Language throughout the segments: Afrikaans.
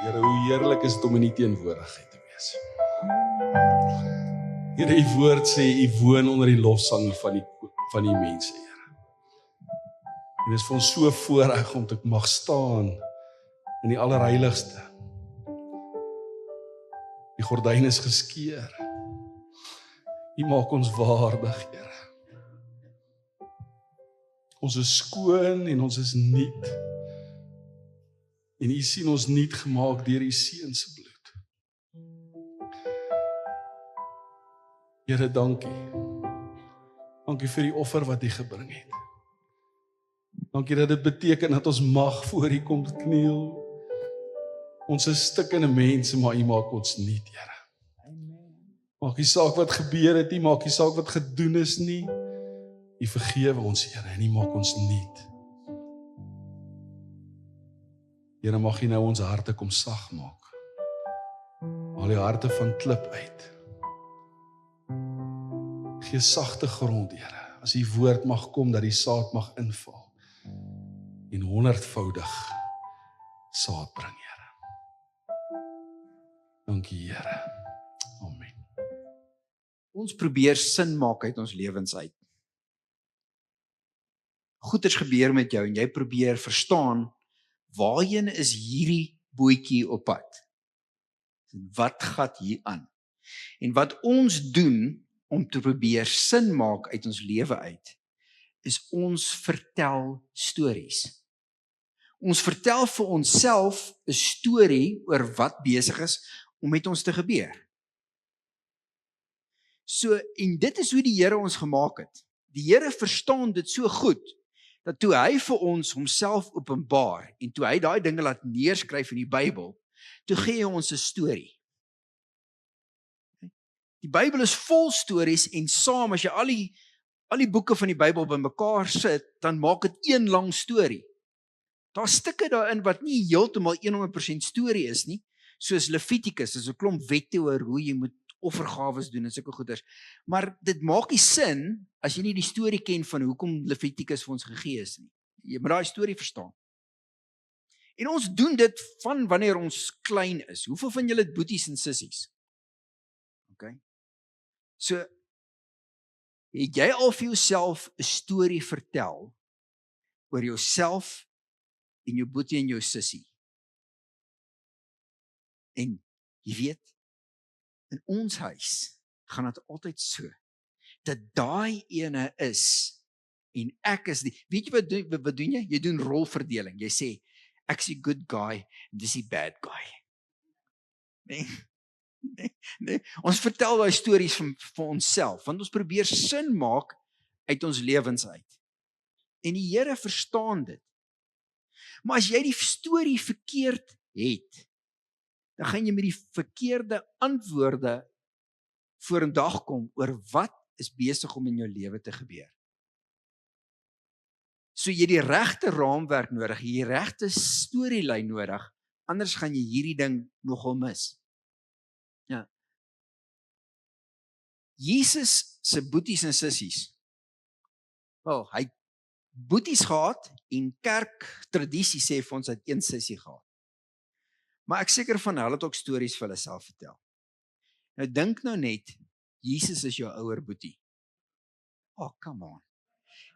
Here, hoe heerlik is dit om in die teenwoordigheid te wees. Here, die woord sê, u woon onder die lofsang van die mense, Here. En dit is vir ons so voorreg om te mag staan in die allerheiligste. Die gordyn is geskeur. U maak ons waardig, Here. Ons is skoon en ons is nuut. En u sien ons nuut gemaak deur u seun se bloed. Here, dankie. Dankie vir die offer wat u gebring het. Dankie dat dit beteken dat ons mag voor u kom kniel. Ons is stikkende mense, maar u maak ons nuut, Here. Maak nie saak wat gebeur het nie, maak nie saak wat gedoen is nie. U vergewe ons, Here, en u maak ons nuut. Here, mag u nou ons harte kom sag maak. Haal die harte van klip uit. Gee sagte grond, Here, as die woord mag kom, dat die saad mag inval en 100voudig saad bring, Here. Dankie, Here. Amen. Ons probeer sin maak uit ons lewens uit. Goeders gebeur met jou en jy probeer verstaan, waarheen is hierdie bootjie op pad? Wat gaan hier aan? En wat ons doen om te probeer sin maak uit ons lewe uit, is ons vertel stories. Ons vertel vir onsself 'n storie oor wat besig is om met ons te gebeur. So, en dit is hoe die Here ons gemaak het. Die Here verstaan dit so goed, dat toe hy vir ons homself openbaar, en toe hy daai dinge laat neerskryf in die Bybel, toe gee hy ons 'n storie. Die Bybel is vol stories, en saam, as jy al die boeke van die Bybel bymekaar sit, dan maak dit een lang storie. Daar stukke daarin wat nie heeltemal 100% storie is nie, soos Levitikus, is 'n klomp wette oor hoe jy moet offergawes doen en sulke goeders. Maar dit maak nie sin as jy nie die storie ken van hoekom Levitikus vir ons gegee is nie. Jy moet daai storie verstaan. En ons doen dit van wanneer ons klein is. Hoeveel van julle het boeties en sissies? Okay. So, het jy al vir jouself 'n storie vertel oor jouself en jou boetie en jou sissie? En jy weet, in ons huis gaan dit altyd so, dat daai ene is, en ek is die, weet jy wat doen jy? Jy doen rolverdeling, jy sê, ek is die good guy, en dis die bad guy. Nee. Ons vertel daai stories van onsself, want ons probeer sin maak uit ons lewens uit. En die Here verstaan dit. Maar as jy die storie verkeerd het, dan gaan jy met die verkeerde antwoorde vorendag kom oor wat is besig om in jou lewe te gebeur. So jy die regte raamwerk nodig, jy die regte storielyn nodig, anders gaan jy hierdie ding nogal mis. Ja. Jesus se boeties en sissies. Wel, hy het boeties gehad en kerktradisie sê vir ons dat een sissie gehad. Maar ek seker van hulle het ook stories vir hulle self vertel. Nou dink nou net, Jesus is jou ouer boetie. Oh, come on.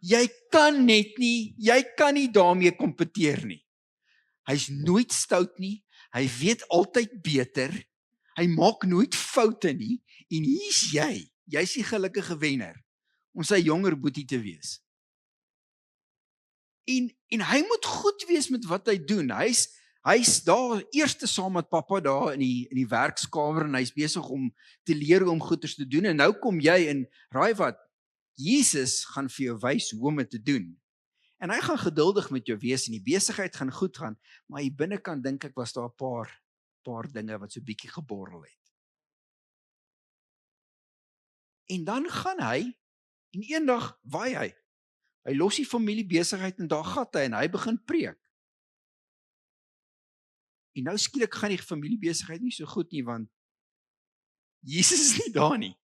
Jy kan nie daarmee kompeteer nie. Hy's nooit stout nie, hy weet altyd beter, hy maak nooit foute nie, en hier's jy's die gelukkige wenner, om sy jonger boetie te wees. En hy moet goed wees met wat hy doen, hy's daar eerste saam met pappa daar in die werkskamer, en hy's besig om te leer hoe om goeders te doen, en nou kom jy en raai wat, Jesus gaan vir jou wys hoe om dit te doen. En hy gaan geduldig met jou wees, en die besigheid gaan goed gaan, maar hier binnekant dink ek was daar 'n paar dinge wat so bietjie geborrel het. En dan gaan hy, en eendag waai hy. Hy los die familie besigheid en daar gat hy, en hy begin preek. En nou skielik gaan die familie besigheid nie so goed nie, want Jesus is nie daar nie.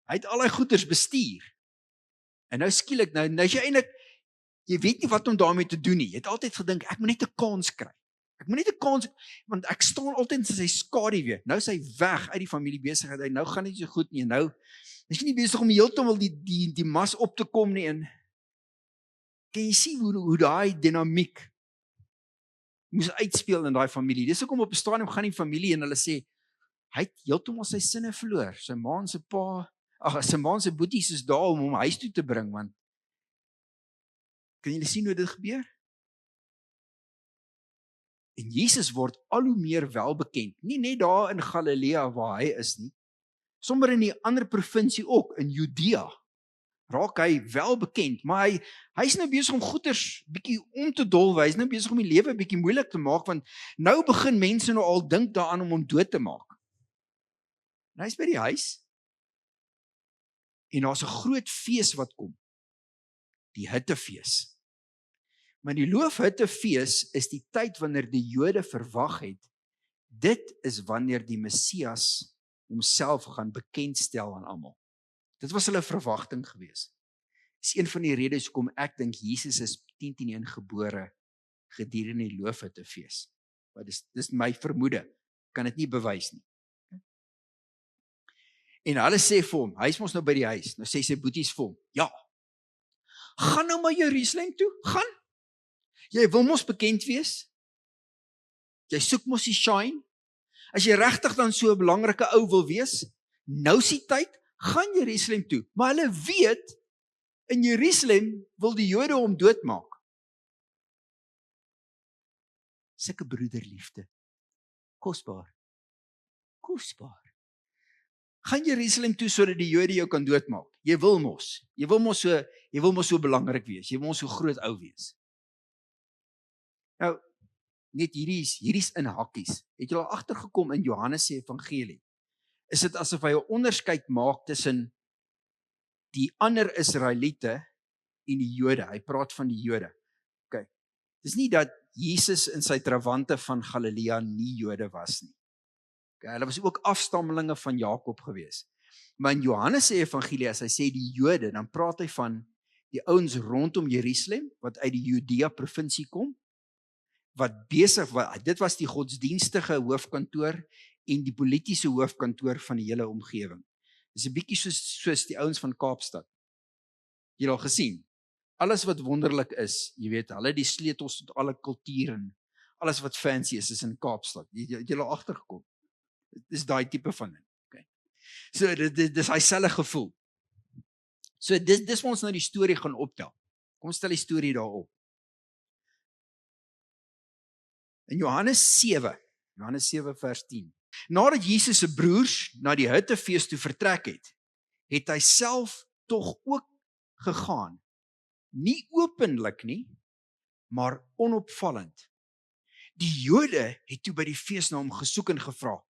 Hy het al die goeders bestuur. En nou skielik, nou is jy eintlik, jy weet nie wat om daarmee te doen nie. Jy het altyd gedink, ek moet net 'n kans kry. Ek moet net 'n kans, want ek staan altyd in sy skaduwee. Nou is hy weg uit die familiebesigheid. Hy nou gaan nie so goed nie. Nou is hy nie besig om heeltemal die mas op te kom nie. En kan jy sien hoe daai dinamiek moes uitspeel in daai familie? Dis hoekom op 'n stadium gaan die familie en hulle sê hy het heeltemal sy sinne verloor. Sy ma en sy pa, sy ma en sy boeties is daar om hom huis toe te bring, want kan julle sien hoe dit gebeur? En Jesus word al hoe meer welbekend, nie net daar in Galilea waar hy is nie, sommer in die ander provinsie ook, in Judea, raak hy welbekend, maar hy's nou besig om goeders bietjie om te dolwe, hy's nou besig om die lewe bietjie moeilik te maak, want nou begin mense nou al dink daaraan om hom dood te maak. En hy's by die huis, en daar's 'n groot fees wat kom, die hittefees. Maar die loofhittefees is die tyd wanneer die Jode verwag het, dit is wanneer die Messias homself gaan bekendstel aan almal. Dit was hulle verwagting gewees. Dis een van die redes hoekom ek dink Jesus is 10:1 gebore gedurende die loofhittefees. Maar dis my vermoede, kan dit nie bewys nie. En hulle sê vir hom, hy is mos nou by die huis, nou sê sy boeties vir hom, ja, gaan nou maar Jerusalem toe, gaan. Jy wil mos bekend wees, jy soek mos die shine, as jy regtig dan so 'n belangrike ou wil wees, nou is die tyd, gaan Jerusalem toe, maar hulle weet, in Jerusalem wil die Jode hom doodmaak. Sulke broederliefde, kosbaar, gaan Jerusalem toe sodat die Jode jou kan doodmaak. Jy wil mos so belangrik wees, jy wil mos so groot ou wees. Nou, net hierdie's in hakkies. Het jy al agtergekom in Johannes se evangelie? Is dit asof hy 'n onderskeid maak tussen die ander Israeliete en die Jode. Hy praat van die Jode. OK. Dis nie dat Jesus in sy trawante van Galilea nie Jode was nie. OK, hulle was ook afstammelinge van Jakob gewees. Maar in Johannes se evangelie as hy sê die Jode, dan praat hy van die ouens rondom Jerusalem wat uit die Judea provinsie kom. Dit was die godsdienstige hoofkantoor en die politiese hoofkantoor van die hele omgewing. Dis 'n bietjie soos die ouens van Kaapstad. Jy het al gesien. Alles wat wonderlik is, jy weet, hulle die sleutels tot alle kultuur en alles wat fancy is in Kaapstad. Jy het al agtergekom. Dis daai tipe van ding. Okay. So dis hy selfe gevoel. So dis ons nou die storie gaan optel. Kom ons stel die storie daarop. In Johannes 7 vers 10. Nadat Jesus se broers na die hittefees toe vertrek het, het hy self tog ook gegaan. Nie openlik nie, maar onopvallend. Die Jode het toe by die fees na hom gesoek en gevra,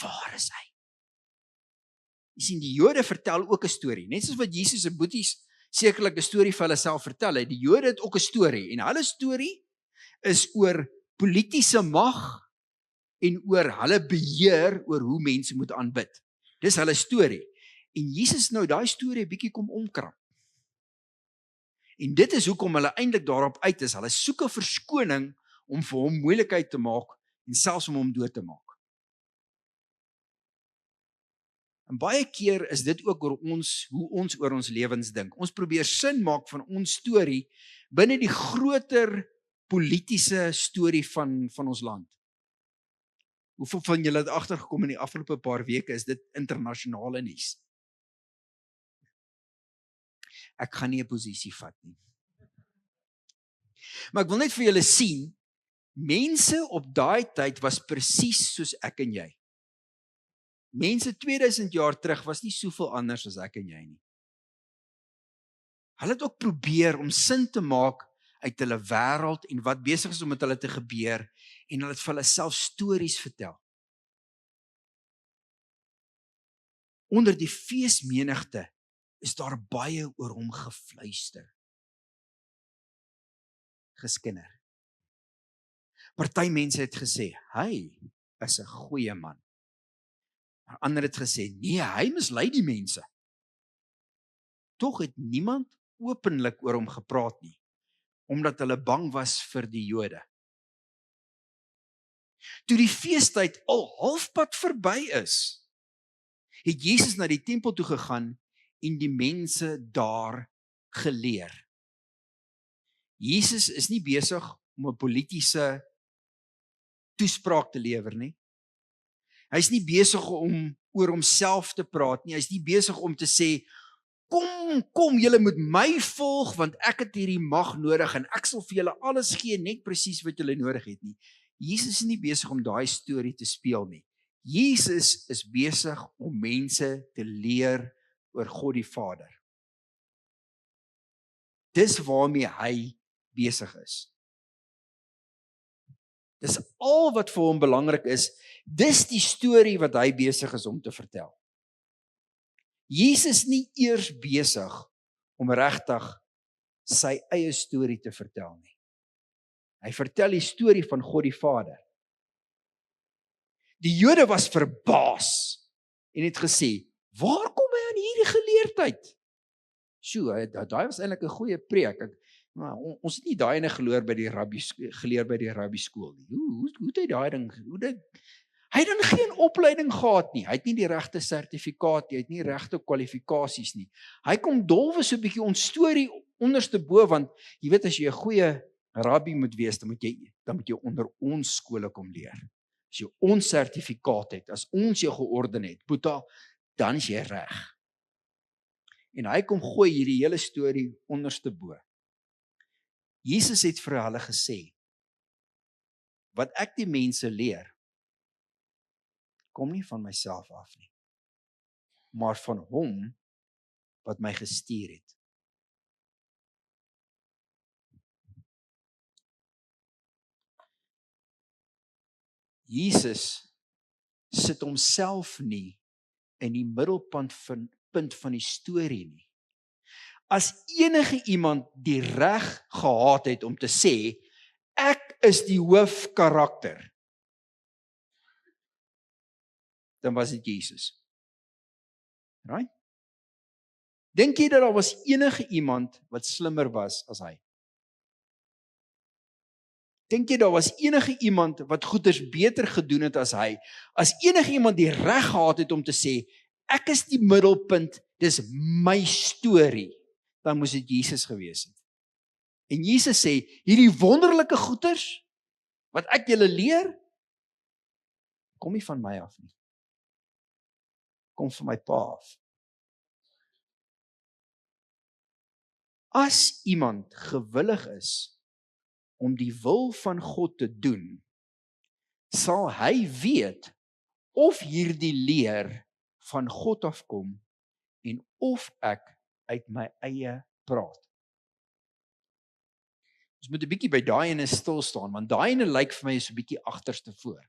waar is hy? Jy sien, die Jode vertel ook 'n storie, net soos wat Jesus se boeties sekerlik 'n storie vir hulle self vertel het. Die Jode het ook 'n storie, en hulle storie is oor politieke mag en oor hulle beheer oor hoe mense moet aanbid. Dis hulle storie. En Jesus nou daai storie 'n bietjie kom omkrap. En dit is hoekom hulle eintlik daarop uit is. Hulle soek 'n verskoning om vir hom moeilikheid te maak en selfs om hom dood te maak. En baie keer is dit ook oor hoe ons oor ons lewens dink. Ons probeer sin maak van ons storie binne die groter politiese storie van ons land. Hoeveel van julle het agtergekom in die afgelope paar weke is dit internasionale nuus? Ek gaan nie 'n posisie vat nie. Maar ek wil net vir julle sien, mense op daai tyd was presies soos ek en jy. Mense 2000 jaar terug was nie soveel anders as ek en jy nie. Hulle het ook probeer om sin te maak uit hulle wêreld en wat besig is om met hulle te gebeur, en hulle het vir hulle self stories vertel. Onder die feesmenigte is daar baie oor hom gefluister. Geskinder. Party mense het gesê, hy is 'n goeie man. Maar ander het gesê, nee, hy mislei die mense. Tog het niemand openlik oor hom gepraat nie, omdat hulle bang was vir die Jode. Toe die feestyd al halfpad verby is, het Jesus na die tempel toe gegaan en die mense daar geleer. Jesus is nie besig om 'n politieke toespraak te lewer nie. Hy's nie besig om oor homself te praat nie. Hy's nie besig om te sê, kom, julle moet my volg, want ek het hierdie mag nodig en ek sal vir julle alles gee, net presies wat julle nodig het nie. Jesus is nie besig om daai storie te speel nie. Jesus is besig om mense te leer oor God die Vader. Dis waarmee hy besig is. Dis al wat vir hom belangrik is. Dis die storie wat hy besig is om te vertel. Jesus nie eers besig om regtig sy eie storie te vertel nie. Hy vertel die storie van God die Vader. Die Jode was verbaas en het gesê, waar kom hy aan hierdie geleerdheid? Sjoe, daai was eintlik 'n goeie preek. Maar ons het nie daai ene geleer by die rabbi skool nie. Hoe het hy daai ding? Hy het dan geen opleiding gehad nie. Hy het nie die regte sertifikaat nie, hy het nie regte kwalifikasies nie. Hy kom dolwe so 'n bietjie ons storie onderste bo, want jy weet as jy 'n goeie rabbi moet wees, dan moet jy onder ons skole kom leer. As jy ons sertifikaat het, as ons jou georden het, Boeta, dan is jy reg. En hy kom gooi hierdie hele storie onderste bo. Jesus het vir hulle gesê, wat ek die mense leer, kom nie van myself af nie, maar van hom wat my gestuur het. Jesus sit homself nie in die middelpunt van die storie nie. As enige iemand die reg gehad het om te sê, ek is die hoofkarakter, dan was dit Jesus. Right? Dink jy dat daar was enige iemand wat slimmer was as hy? Dink jy daar was enige iemand wat goeders beter gedoen het as hy? As enige iemand die reg gehad het om te sê, ek is die middelpunt, dis my storie, dan moes dit Jesus gewees het. En Jesus sê, hierdie wonderlike goeders, wat ek julle leer, kom nie van my af nie. Kom van my Pa af. As iemand gewillig is om die wil van God te doen, sal hy weet of hierdie leer van God afkom en of ek uit my eie praat. Ons moet 'n bietjie by daai ene stil staan, want daai ene lyk vir my so 'n bietjie agterste voor.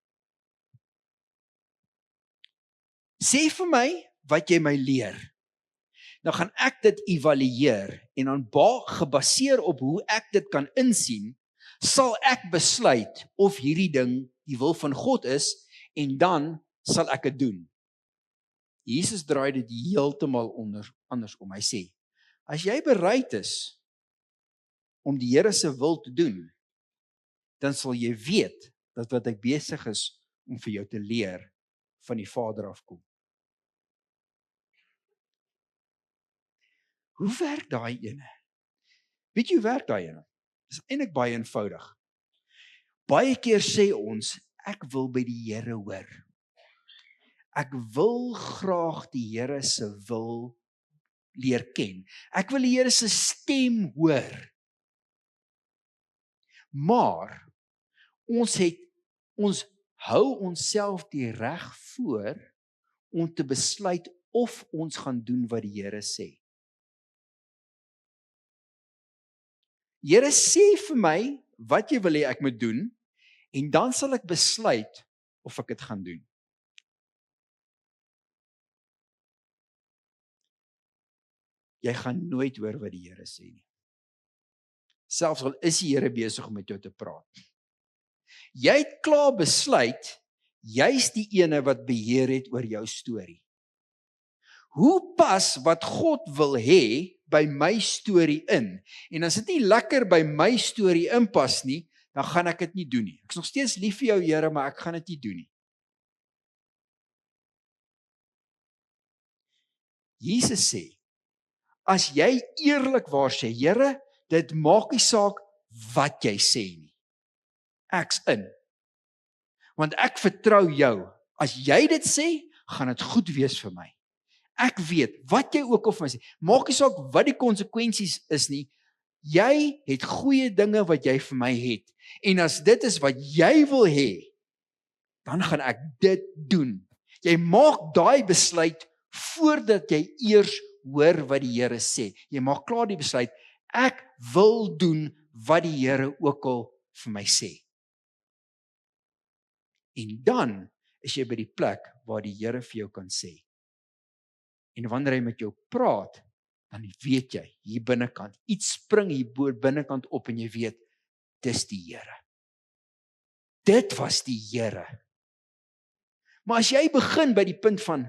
Sê vir my wat jy my leer. Dan gaan ek dit evalueer en dan gebaseer op hoe ek dit kan insien, sal ek besluit of hierdie ding die wil van God is en dan sal ek dit doen. Jesus draai dit heeltemal andersom. Hy sê, as jy bereid is om die Here se wil te doen, dan sal jy weet dat wat ek besig is om vir jou te leer van die Vader afkom. Hoe werk daai ene? Weet jy hoe werk daai ene? Dis eintlik baie eenvoudig. Baie keer sê ons, ek wil by die Here hoor. Ek wil graag die Here se wil leer ken. Ek wil die Here se stem hoor. Maar ons hou onsself die reg voor om te besluit of ons gaan doen wat die Here sê. Here sê vir my wat jy wil hê ek moet doen en dan sal ek besluit of ek dit gaan doen. Jy gaan nooit hoor wat die Here sê nie. Selfs al is die Here besig om met jou te praat. Jy het klaar besluit, jy's die ene wat beheer het oor jou storie. Hoe pas wat God wil hê by my storie in? En as dit nie lekker by my storie inpas nie, dan gaan ek dit nie doen nie. Ek is nog steeds lief vir jou, Here, maar ek gaan dit nie doen nie. Jesus sê, as jy eerlikwaar sê, Here, dit maak nie saak wat jy sê nie. Ek's in. Want ek vertrou jou. As jy dit sê, gaan dit goed wees vir my. Ek weet, wat jy ook al vir my sê, maak nie saak wat die konsekwensies is nie, jy het goeie dinge wat jy vir my het. En as dit is wat jy wil hê, dan gaan ek dit doen. Jy maak daai besluit voordat jy eers hoor wat die Here sê. Jy maak klaar die besluit, ek wil doen wat die Here ook al vir my sê. En dan is jy by die plek waar die Here vir jou kan sê. En wanneer hy met jou praat, dan weet jy, hier binnekant, iets spring hier binnekant op en jy weet, dis die Here. Dit was die Here. Maar as jy begin by die punt van,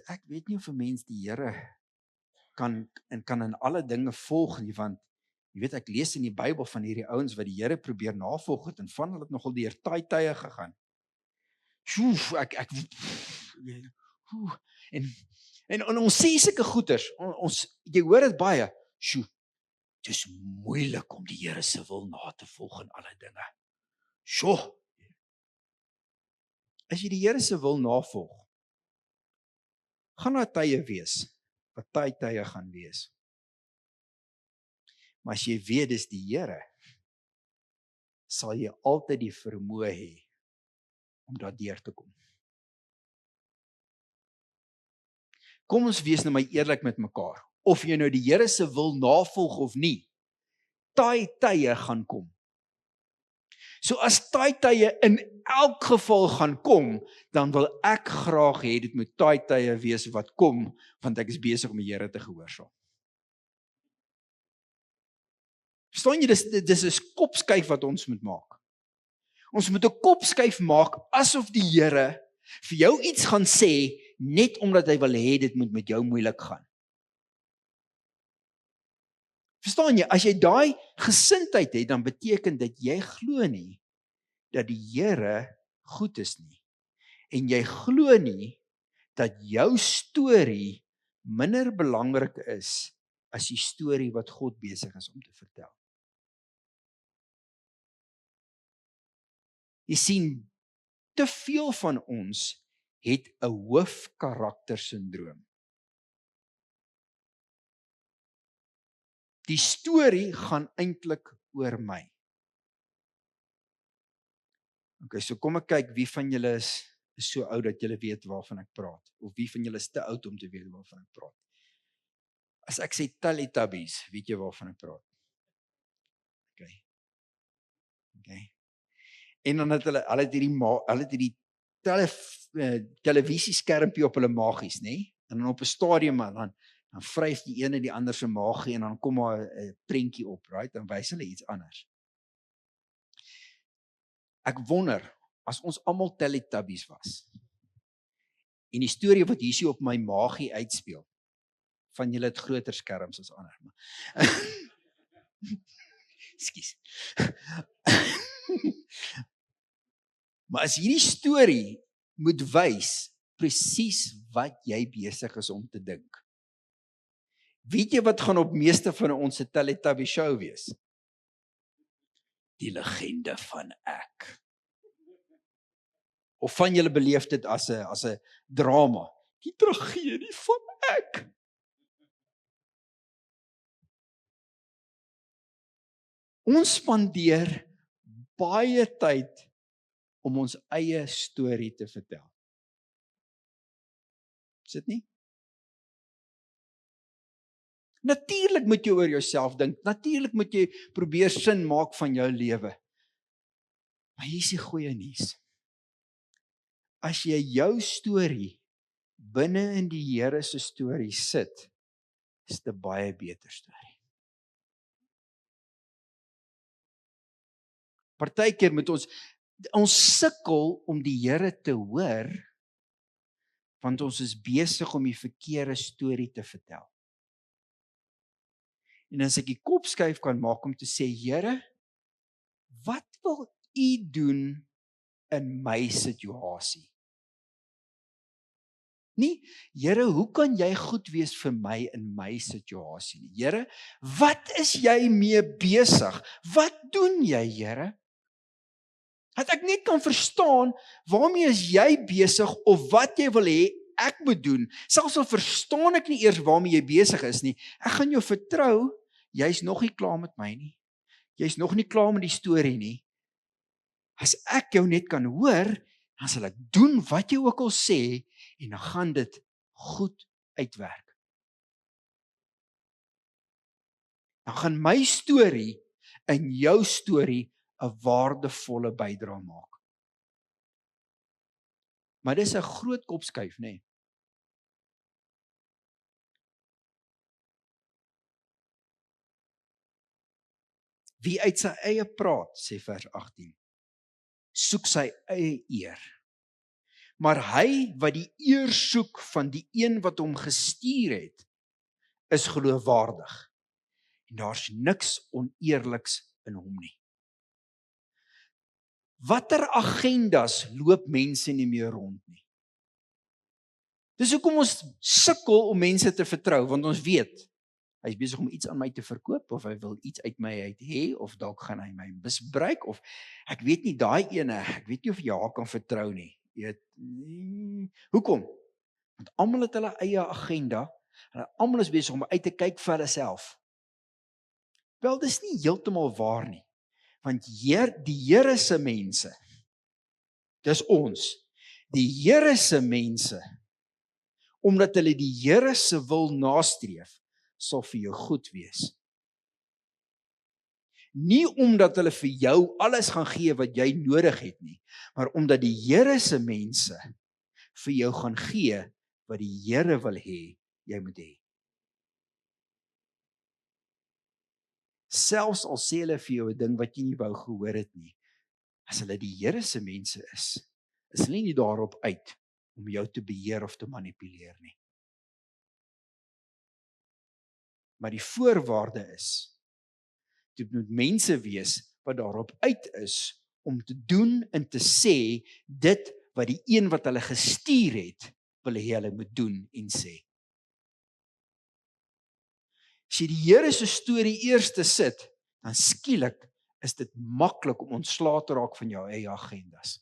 ek weet nie of 'n mens die Here kan in alle dinge volg nie, want jy weet, ek lees in die Bybel van hierdie ouens wat die Here probeer navolg het, en van hulle het nogal deur taai tye gegaan. En ons sê sulke goeters, jy hoor dit baie, dit is moeilik om die Here se wil na te volg in alle dinge. As jy die Here se wil navolg, gaan daar tye wees, wat tye gaan wees. Maar as jy weet dis die Here, sal jy altyd die vermoë hê om daardeur te kom. Kom ons wees nou maar eerlik met mekaar. Of jy nou die Here se wil navolg of nie, tye gaan kom. So as tye in elk geval gaan kom, dan wil ek graag hê dit moet tye wees wat kom, want ek is besig om die Here te gehoorsaam. Verstaan jy, dis 'n kopskuif wat ons moet maak. Ons moet 'n kopskuif maak asof die Here vir jou iets gaan sê, net omdat hy wil hê dit moet met jou moeilik gaan. Verstaan jy, as jy daai gesindheid het, dan beteken dit jy glo nie dat die Here goed is nie. En jy glo nie dat jou storie minder belangrik is as die storie wat God besig is om te vertel. Jy sien, te veel van ons het 'n hoofkaraktersindroom. Die storie gaan eintlik oor my. Okay, so kom ek kyk wie van julle is so oud dat julle weet waarvan ek praat, of wie van julle is te oud om te weet waarvan ek praat. As ek sê Teletubbies, weet jy waarvan ek praat? Okay. En dan het hulle het hierdie televisieskermpie op hulle maagies, nê? En dan op 'n stadium dan vryf die ene die ander se maagie en dan kom maar 'n prentjie op, right? Dan wys hulle iets anders. Ek wonder, as ons almal Teletubbies was, en die storie wat hierso op my maagie uitspeel, van julle het groter skerms as ander. Ekskuus. Maar as hierdie storie moet wys presies wat jy besig is om te dink. Weet jy wat gaan op meeste van ons se Teletubby show wees? Die legende van ek. Of van julle beleef dit as 'n drama, die tragedie van ek. Ons spandeer baie tyd om ons eie storie te vertel. Is dit nie? Natuurlik moet jy oor jouself dink. Natuurlik moet jy probeer sin maak van jou lewe. Maar hier is die goeie nuus. As jy jou storie binne in die Here se storie sit, is dit 'n baie beter storie. Partykeer moet ons sukkel om die Here te hoor, want ons is besig om die verkeerde storie te vertel. En as ek die kop skuif kan maak om te sê, Here, wat wil U doen in my situasie? Nie, Here, hoe kan jy goed wees vir my in my situasie nie? Here, wat is jy mee besig? Wat doen jy, Here? Dat ek net kan verstaan, waarmee is jy besig of wat jy wil hê ek moet doen? Selfs al verstaan ek nie eers waarmee jy besig is nie, ek gaan jou vertrou, jy's nog nie klaar met my nie. Jy's nog nie klaar met die storie nie. As ek jou net kan hoor, dan sal ek doen wat jy ook al sê en dan gaan dit goed uitwerk. Dan gaan my storie in jou storie 'n waardevolle bydrae maak. Maar dis 'n groot kopskuif, nê? Nee. Wie uit sy eie praat, sê vers 18, soek sy eie eer. Maar hy wat die eer soek van die een wat hom gestuur het, is geloofwaardig. En daar's niks oneerliks in hom nie. Watter agendas loop mense nie meer rond nie? Dis hoekom ons sukkel om mense te vertrou, want ons weet, hy is besig om iets aan my te verkoop, of hy wil iets uit my uit hê, of dalk gaan hy my misbruik, of ek weet nie, daai ene, ek weet nie of jy haar kan vertrou nie. Jy weet, hoekom? Want almal het hulle eie agenda, en almal is besig om uit te kyk vir hulle self. Wel, dis nie heeltemal waar nie, want die Here se mense, dis ons, die Here se mense, omdat hulle die Here se wil nastreef, sal vir jou goed wees. Nie omdat hulle vir jou alles gaan gee wat jy nodig het nie, maar omdat die Here se mense vir jou gaan gee wat die Here wil hê jy moet hê. Selfs al sê hulle vir jou 'n ding wat jy nie wou gehoor het nie, as hulle die Here se mense is hulle nie daarop uit om jou te beheer of te manipuleer nie. Maar die voorwaarde is, dit moet mense wees wat daarop uit is om te doen en te sê dit wat die een wat hulle gestuur het, wil hê hulle moet doen en sê. As jy die Here se storie eers te sit, dan skielik is dit maklik om ontslae te raak van jou eie agendas.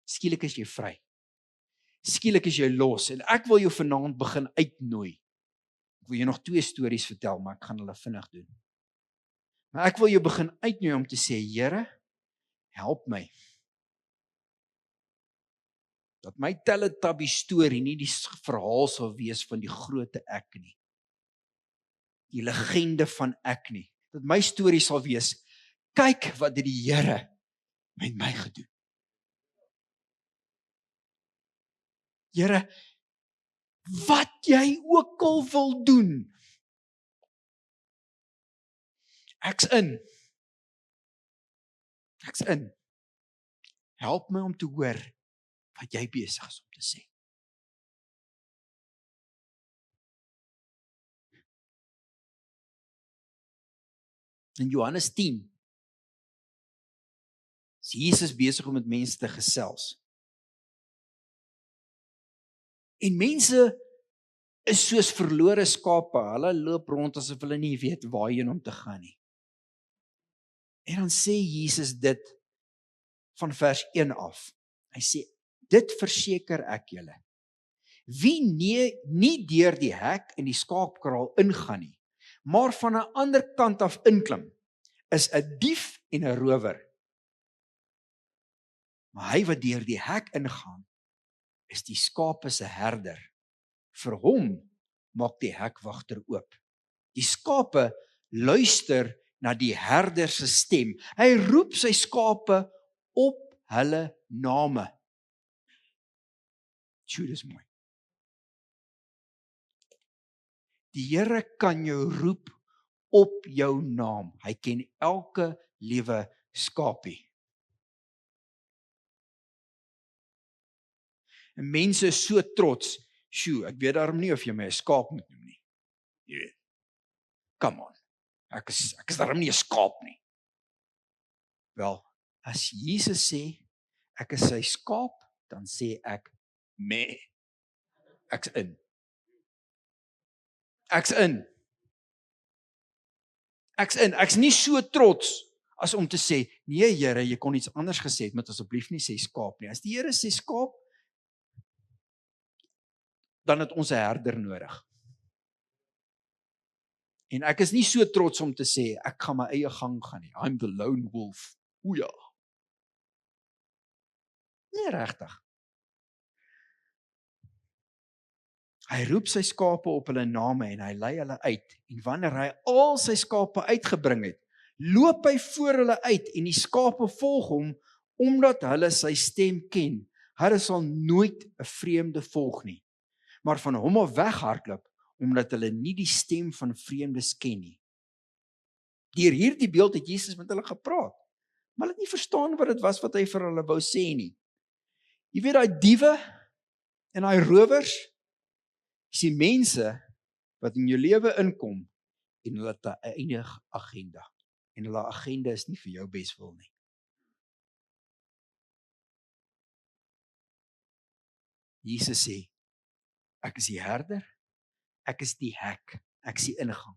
Skielik is jy vry. Skielik is jy los en ek wil jou vanaand begin uitnooi. Ek wil jou nog 2 stories vertel, maar ek gaan hulle vinnig doen. Maar ek wil jou begin uitnooi om te sê, Here, help my. Dat my Teletubby storie nie die verhaal sal wees van die groote ek nie. Die legende van ek nie. Dat my storie sal wees, kyk wat het die Here met my gedoen. Here, wat jy ook al wil doen, ek's in. Ek's in. Help my om te hoor wat jy besig is om te sê. In Johannes 10 is Jesus besig om met mense te gesels. En mense is soos verlore skape, hulle loop rond asof hulle nie weet waarheen om te gaan nie. En dan sê Jesus dit van vers 1 af. Hy sê, dit verseker ek julle. Wie nie deur die hek in die skaapkraal ingaan nie, maar van 'n ander kant af inklim, is 'n dief en 'n rower. Maar hy wat deur die hek ingaan, is die skape se herder. Vir hom maak die hekwagter oop. Die skape luister na die herder se stem. Hy roep sy skape op hulle name. Dis mooi. Die Here kan jou roep op jou naam. Hy ken elke liewe skapie. En mense is so trots. Sjoe, ek weet daarom nie of jy my 'n skaap moet noem nie. Jy weet. Come on. Ek is daarom nie 'n skaap nie. Wel, as Jesus sê, ek is sy skaap, dan sê ek, meh, ek's in. Ek's in. Ek's nie so trots as om te sê, nee Here, jy kon iets anders gesê het, moet asseblief nie sê skaap nie. As die Here sê skaap, dan het ons 'n herder nodig. En ek is nie so trots om te sê, ek gaan my eie gang gaan nie. I'm the lone wolf. O ja. Nee, regtig. Hy roep sy skape op hulle name en hy lei hulle uit. En wanneer hy al sy skape uitgebring het, loop hy voor hulle uit en die skape volg hom, omdat hulle sy stem ken. Hulle sal nooit 'n vreemde volg nie, maar van hom af weghardloop, omdat hulle nie die stem van vreemdes ken nie. Deur hierdie beeld het Jesus met hulle gepraat, maar hulle het nie verstaan wat dit was wat hy vir hulle wou sê nie. Jy weet, daai diewe en daai rowers, is die mense wat in jou lewe inkom en hulle het 'n eindige agenda. En hulle agenda is nie vir jou beswil nie. Jesus sê, ek is die herder, ek is die hek, ek is die ingang.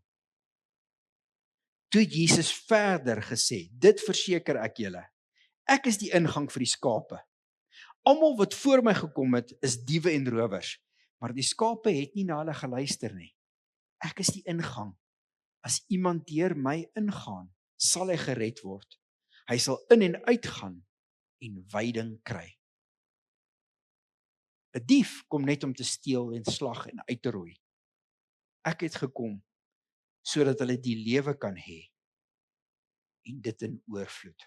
Toe het Jesus verder gesê, dit verseker ek julle, ek is die ingang vir die skape. Almal wat voor my gekom het, is diewe en rowers, maar die skape het nie na hulle geluister nie. Ek is die ingang. As iemand deur my ingaan, sal hy gered word. Hy sal in en uitgaan en veiding kry. 'n Dief kom net om te steel en slag en uit te roei. Ek het gekom sodat hulle die lewe kan hê en dit in oorvloed.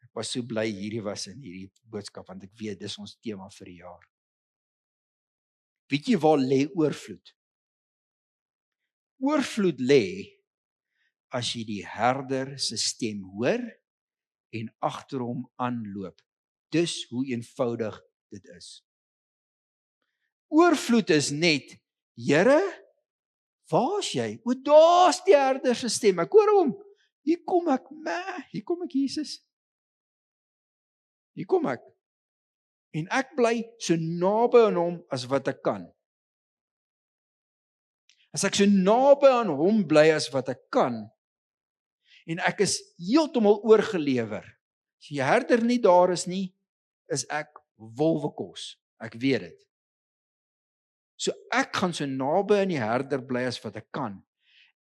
Ek was so bly hierdie was in hierdie boodskap, want ek weet dis ons tema vir die jaar. Weet jy waar lê oorvloed? Oorvloed lê as jy die herder se stem hoor en agter hom aanloop. Dis hoe eenvoudig dit is. Oorvloed is net, Here, waar is jy? O, daar's die herder se stem. Ek hoor hom. Hier kom ek, Jesus. Hier kom ek. En ek bly so naby aan hom as wat ek kan. As ek so naby aan hom bly as wat ek kan, en ek is heeltemal oorgelewer. As die herder nie daar is nie, is ek wolwekos. Ek weet dit. So ek gaan so naby aan die herder bly as wat ek kan.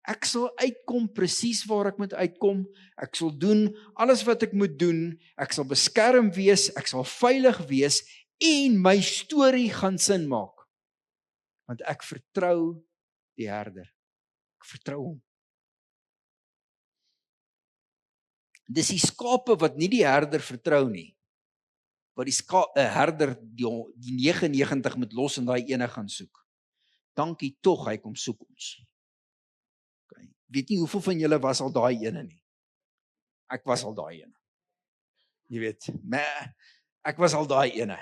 Ek sal uitkom presies waar ek moet uitkom. Ek sal doen alles wat ek moet doen. Ek sal beskerm wees, ek sal veilig wees en my storie gaan sin maak. Want ek vertrou die herder. Ek vertrou hom. Dis die skape wat nie die herder vertrou nie. Wat die herder die 99 moet los en daai ene gaan soek. Dankie tog, hy kom soek ons. Okay. Weet nie hoeveel van julle was al daai ene nie. Ek was al daai ene. Jy weet, ek was al daai ene.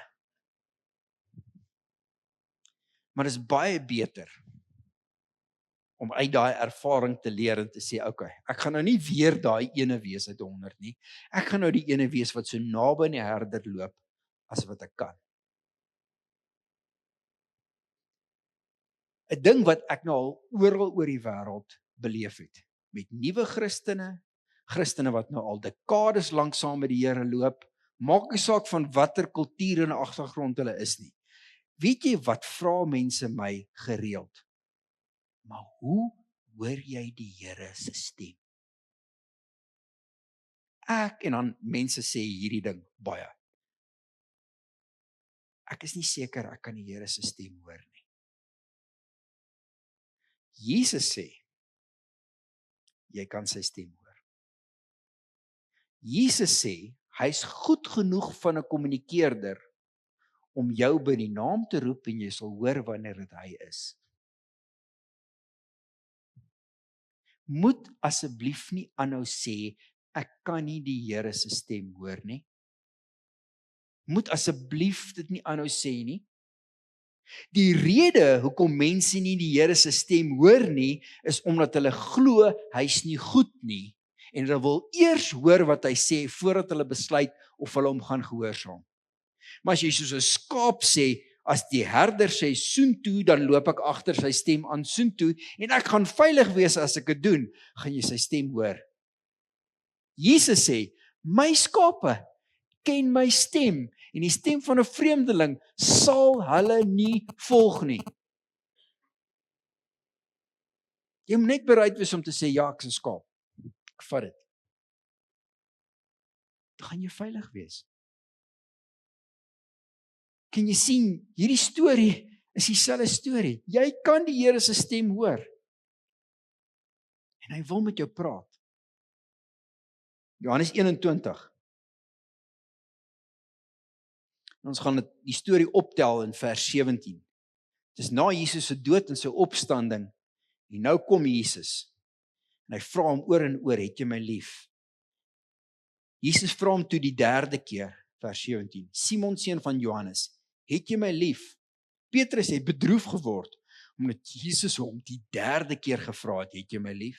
Maar dit is baie beter om uit daai ervaring te leer en te sê, okay, ek gaan nou nie weer daai ene wees uit 100 nie. Ek gaan nou die ene wees wat so naby aan die herder loop as wat ek kan. 'n Ding wat ek nou al oral oor die wêreld beleef het, met nuwe Christene wat nou al dekades lank saam met die Here loop, maak nie saak van watter kultuur en agtergrond hulle is nie. Weet jy wat vra mense my gereeld? Maar hoe hoor jy die Here se stem? En dan mense sê hierdie ding baie. Ek is nie seker ek kan die Here se stem hoor nie. Jesus sê, jy kan sy stem hoor. Jesus sê, hy's goed genoeg van 'n kommunikeerder om jou by die naam te roep en jy sal hoor wanneer dit hy is. Moet asseblief nie aanhou sê, ek kan nie die Here se stem hoor nie. Moet asseblief dit nie aanhou sê nie. Die rede hoekom mense nie die Here se stem hoor nie, is omdat hulle glo hy's nie goed nie En hulle wil eers hoor wat hy sê voordat hulle besluit of hulle hom gaan gehoorsaam. Maar as jy soos 'n skaap sê, as die herder sê soontoe, dan loop ek agter sy stem aan soontoe en ek gaan veilig wees as ek dit doen, gaan jy sy stem hoor. Jesus sê, my skape ken my stem en die stem van 'n vreemdeling sal hulle nie volg nie. Jy moet net bereid wees om te sê, ja, ek is 'n skaap. Ek vat dit. Dan gaan jy veilig wees. Kan jy sien, hierdie storie is dieselfde storie. Jy kan die Here se stem hoor. En hy wil met jou praat. Johannes 21. Ons gaan die storie optel in vers 17. Dis na Jesus se dood en sy opstanding. En nou kom Jesus. En hy vra hom oor en oor, het jy my lief? Jesus vra hom toe die derde keer, vers 17. Simon seun van Johannes, het jy my lief? Petrus het bedroef geword, omdat Jesus hom die derde keer gevra het jy my lief?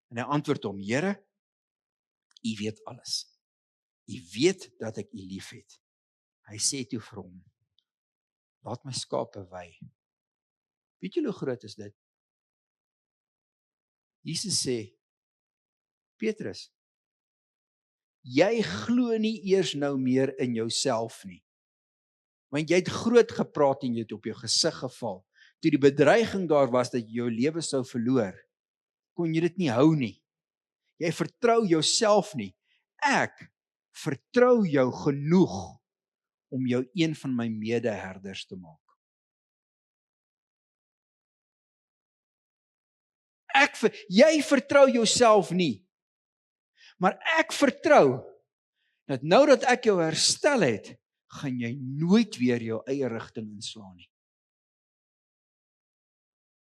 En hy antwoord hom, Here, U weet alles. U weet dat ek U lief het. Hy sê toe vir hom, laat my skape wei. Weet julle hoe groot is dit? Jesus sê, Petrus, jy glo nie eers nou meer in jouself nie. Want jy het groot gepraat en jy het op jou gesig geval. Toe die bedreiging daar was dat jy jou lewe sou verloor, kon jy dit nie hou nie. Jy vertrou jouself nie. Ek vertrou jou genoeg om jou een van my medeherders te maak. Jy vertrou jouself nie. Maar ek vertrou dat nou dat ek jou herstel het, gaan jy nooit weer jou eie rigting inslaan nie.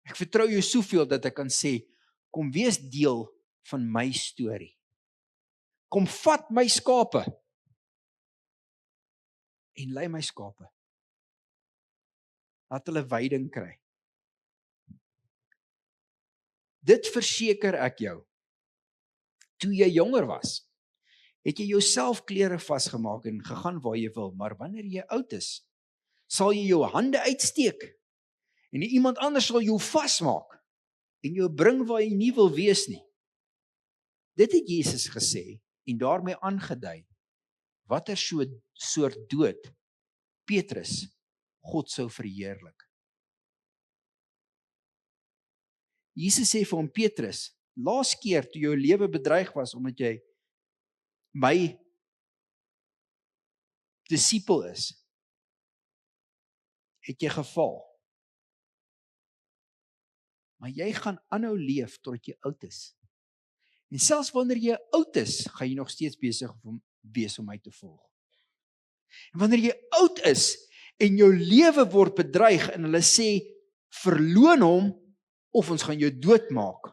Ek vertrou jou soveel dat ek kan sê, kom wees deel van my storie. Kom vat my skape en lei my skape. Laat hulle veiding kry. Dit verseker ek jou. Toe jy jonger was, het jy jouself klere vasgemaak en gegaan waar jy wil, maar wanneer jy oud is, sal jy jou hande uitsteek en iemand anders sal jou vasmaak en jou bring waar jy nie wil wees nie. Dit het Jesus gesê en daarmee aangedui watter soort dood Petrus God sou verheerlik. Jesus sê vir hom, Petrus, laas keer toe jou lewe bedreig was omdat jy my disipel is, het jy geval. Maar jy gaan aanhou leef tot jy oud is. En selfs wanneer jy oud is, gaan jy nog steeds besig wees om my te volg. En wanneer jy oud is en jou lewe word bedreig en hulle sê, verloon hom of ons gaan jou doodmaak,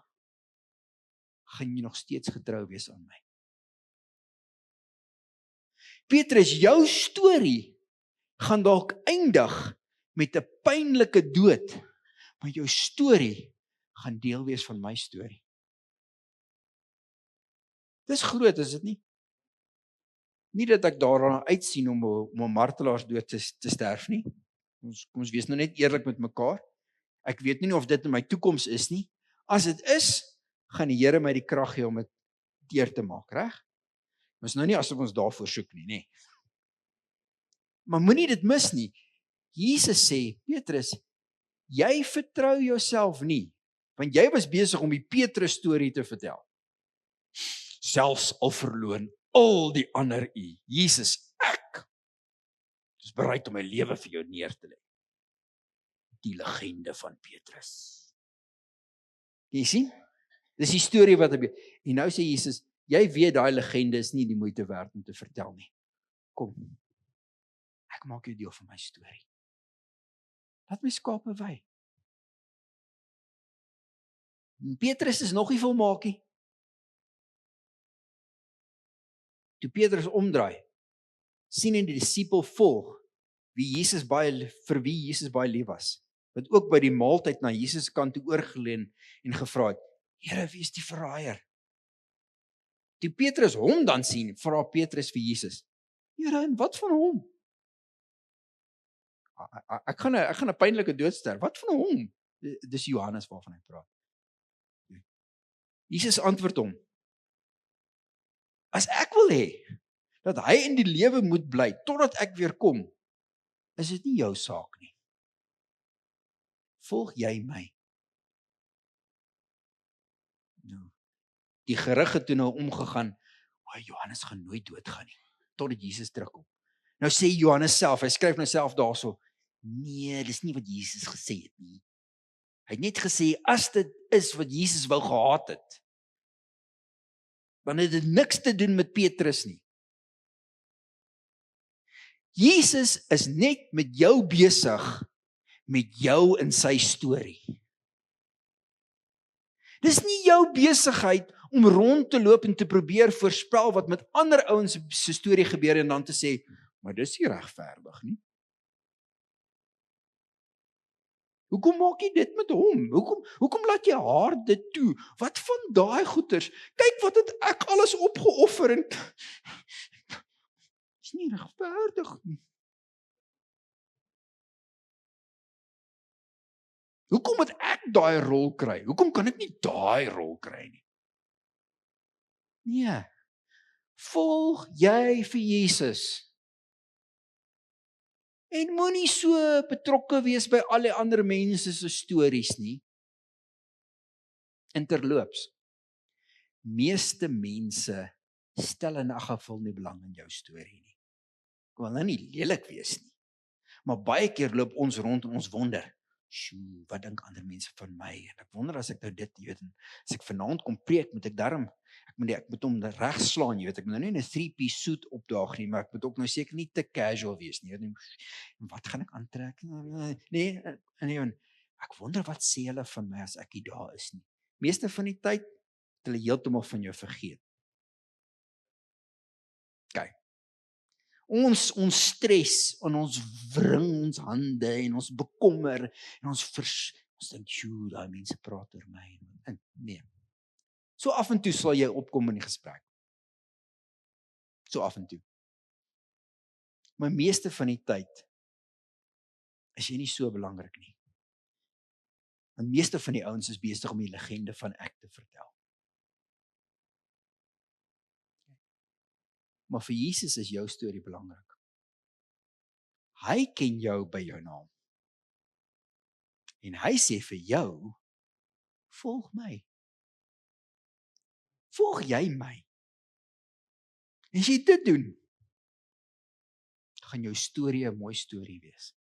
gaan jy nog steeds getrou wees aan my. Petrus, jou storie gaan dalk eindig met 'n pynlike dood, maar jou storie gaan deel wees van my storie. Dis groot, is dit nie? Nie dat ek daarna uitsien om 'n martelaarsdood te sterf nie. Kom ons wees nou net eerlik met mekaar. Ek weet nie of dit in my toekoms is nie. As dit is, gaan die Here my die krag gee om dit deur te maak, reg? Ons nou nie asof ons daarvoor soek nie, nê. Maar moenie dit mis nie. Jesus sê, Petrus, jy vertrou jouself nie, want jy was besig om die Petrus storie te vertel. Selfs al verloon al die ander u. Jesus, ek is bereid om my lewe vir jou neer te lê. Die legende van Petrus. Jy sien? Dis die storie wat gebeur. En nou sê Jesus, jy weet daai legende is nie die moeite werd om te vertel nie. Kom. Ek maak jou deel van my storie. Laat my skape wei. Petrus is nog nie volmaak nie. Toe Petrus omdraai, sien hy die disipel volg, vir wie Jesus baie lief was, wat ook by die maaltyd na Jesus kant toe oorgeleun en gevra het, Here, wie is die verraaier? Toe Petrus hom dan sien, vra Petrus vir Jesus, Here, en wat van hom? Ek gaan 'n pynlike dood sterf. Wat van hom? Dis Johannes waarvan hy praat. Jesus antwoord hom, as ek wil hê dat hy in die lewe moet bly totdat ek weer kom, is dit nie jou saak nie. Volg jy my? Nou, die gerug het toe nou omgegaan, Johannes gaan nooit doodgaan nie, totdat Jesus terugkom. Nou sê Johannes self, hy skryf nou self daarso, nee, dis nie wat Jesus gesê het nie. Hy het net gesê, as dit is wat Jesus wou gehaat het, dan het dit niks te doen met Petrus nie. Jesus is net met jou besig, met jou in sy storie. Dis nie jou besigheid om rond te loop en te probeer voorspel wat met ander ouens se storie gebeur en dan te sê, maar dis nie regverdig nie. Hoekom maak jy dit met hom? Hoekom laat jy haar dit toe? Wat van daai goeters? Kyk wat het ek alles opgeoffer en is nie regverdig nie. Hoekom moet ek daai rol kry? Hoekom kan ek nie daai rol kry nie? Nee. Volg jy vir Jesus? En moenie so betrokke wees by al die ander mense se stories nie. Interloops. Meeste mense stel in 'n geval nie belang in jou storie nie. Ek wil nou nie lelik wees nie. Maar baie keer loop ons rond en ons wonder, sjoe, wat dink ander mense van my? En ek wonder as ek nou dit, jy weet, as ek vanaand kom preek, moet ek darm, ek moet hom reg slaan, jy weet, ek moet nou nie in 'n 3-piece suit opdaag nie, maar ek moet ook nou seker nie te casual wees nie. Wat gaan ek aantrek? Nee, ek wonder wat sê hulle van my as ek nie daar is nie. Meeste van die tyd, het hulle heeltemal van jou vergeet. Kyk. Ons stres en ons wring ons hande en ons bekommer en ons dink, "Sjoe, daai mense praat oor my." En nee. So af en toe sal jy opkom in die gesprek. So af en toe. Maar meeste van die tyd is jy nie so belangrik nie. Want meeste van die ouens is besig om die legende van ek te vertel. Maar vir Jesus is jou storie belangrik. Hy ken jou by jou naam. En hy sê vir jou, volg my. Volg jy my? En as jy dit doen, gaan jou storie 'n mooi storie wees.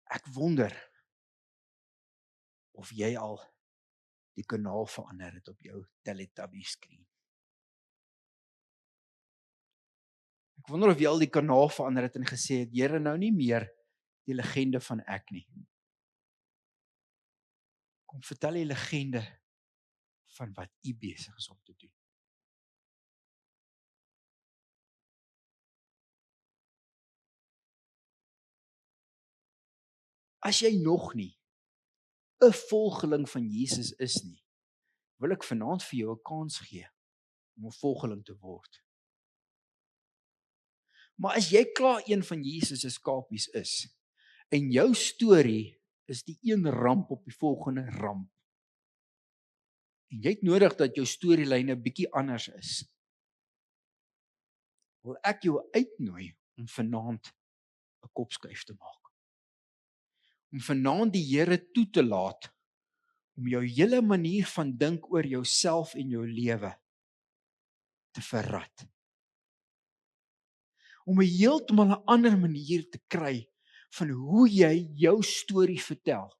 Ek wonder of jy al die kanaal verander het op jou Teletubbies skerm. Ek wonder of jy al die kanaal verander het en gesê het, Here, nou nie meer die legende van ek nie. Kom vertel die legende van wat U besig is om te doen. As jy nog nie 'n volgeling van Jesus is nie, wil ek vanaand vir jou 'n kans gee om 'n volgeling te word. Maar as jy klaar een van Jesus se skapies is, en jou storie is die een ramp op die volgende ramp, en jy het nodig dat jou storielyn 'n bietjie anders is, wil ek jou uitnooi om vanaand 'n kopskuif te maak. Om vanaand die Here toe te laat, om jou hele manier van dink oor jouself en jou lewe te verrat. Om 'n heeltemal 'n ander manier te kry van hoe jy jou storie vertel.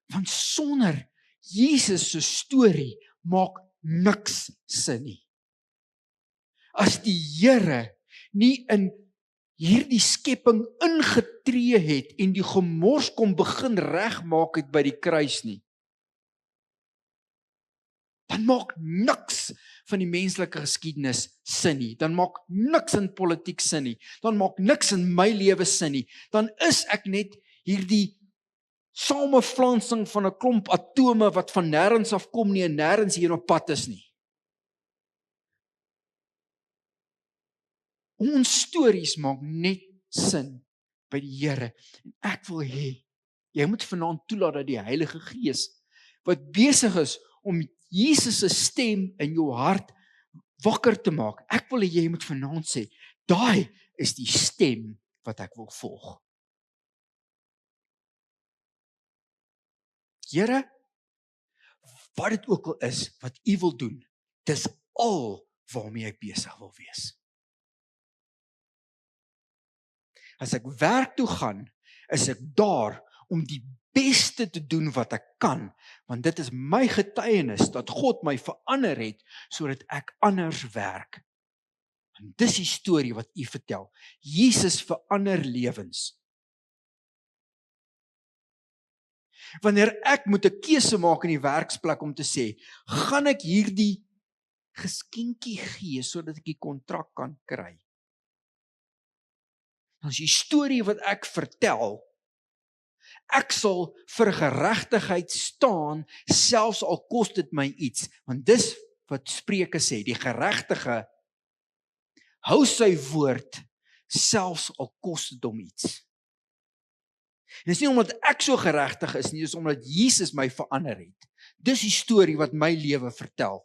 Want sonder Jesus se storie maak niks sin nie. As die Here nie in hierdie skepping ingetree het en die gemors kom begin regmaak het by die kruis nie, dan maak niks van die menslike geskiedenis sin nie. Dan maak niks in politiek sin nie. Dan maak niks in my lewe sin nie. Dan is ek net hierdie sameflansing van 'n klomp atome wat van nêrens af kom nie en nêrens hier op pad is nie. Ons stories maak net sin by die Here. En ek wil hê, jy moet vanaand toelaat dat die Heilige Gees, wat besig is om Jesus se stem in jou hart wakker te maak. Ek wil hê jy moet vanaand sê, daai is die stem wat ek wil volg. Here, wat dit ook al is wat U wil doen, dis al waarmee ek besig wil wees. As ek werk toe gaan, is ek daar om die beste te doen wat ek kan, want dit is my getuienis dat God my verander het sodat ek anders werk. En dis die storie wat U vertel. Jesus verander lewens. Wanneer ek moet 'n keuse maak in die werksplek om te sê, gaan ek hierdie geskenkie gee sodat ek die kontrak kan kry. Dan is die storie wat ek vertel, ek sal vir geregtigheid staan, selfs al kos dit my iets, want dis wat Spreuke sê, die geregtige hou sy woord, selfs al kos dit hom iets. En dis nie omdat ek so geregtig is nie, dis omdat Jesus my verander het. Dis die storie wat my lewe vertel.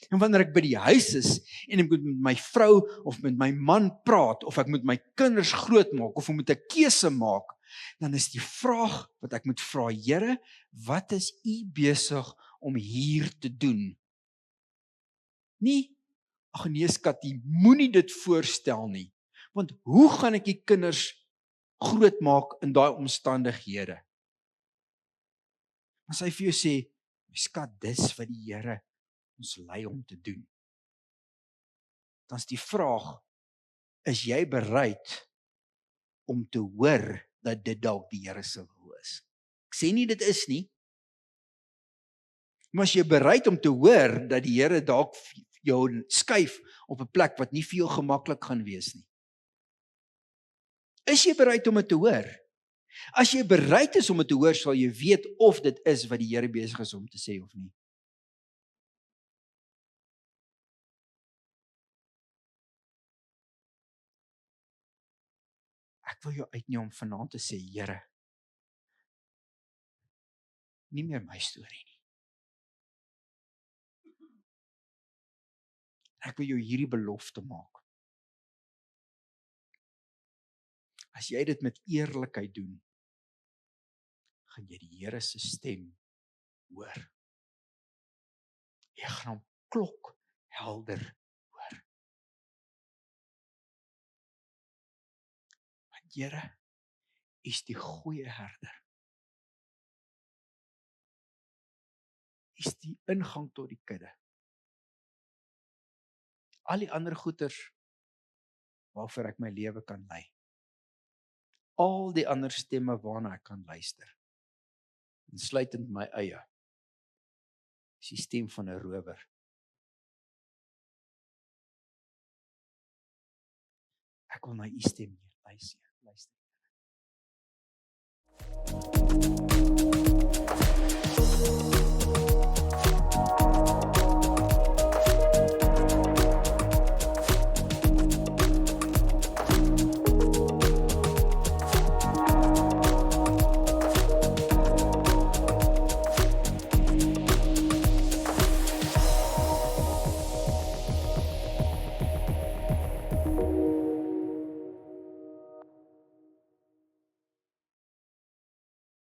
En wanneer ek by die huis is, en ek moet met my vrou, of met my man praat, of ek moet my kinders grootmaak, of ek moet 'n keuse maak, dan is die vraag wat ek moet vra, Here, wat is U besig om hier te doen? Nie, ag nee skat, jy moenie dit voorstel nie, want hoe gaan ek die kinders grootmaak in daai omstandighede? As hy vir jou sê, my skat, dis wat die Here ons lei om te doen. Dan is die vraag, is jy bereid om te hoor dat dit dalk die Here se wil is? Ek sê nie dit is nie, maar as jy bereid om te hoor dat die Here dalk jou skuif op 'n plek wat nie vir jou gemaklik gaan wees nie. Is jy bereid om dit te hoor? As jy bereid is om dit te hoor, sal jy weet of dit is wat die Here besig is om te sê of nie. Ek wil jou uitneem om vanaand te sê, Here, nie meer my storie nie. Ek wil jou hierdie belofte maak. As jy dit met eerlikheid doen, gaan jy die Here se stem hoor. Jy gaan hom klok helder hoor. Want Here is die goeie herder. Is die ingang tot die kudde. Al die ander goeters waarvoor ek my lewe kan lei. Al die ander stemme waarna ek kan luister. Insluitend my eie. Is die stem van 'n rower. Ek wil na U stem luister.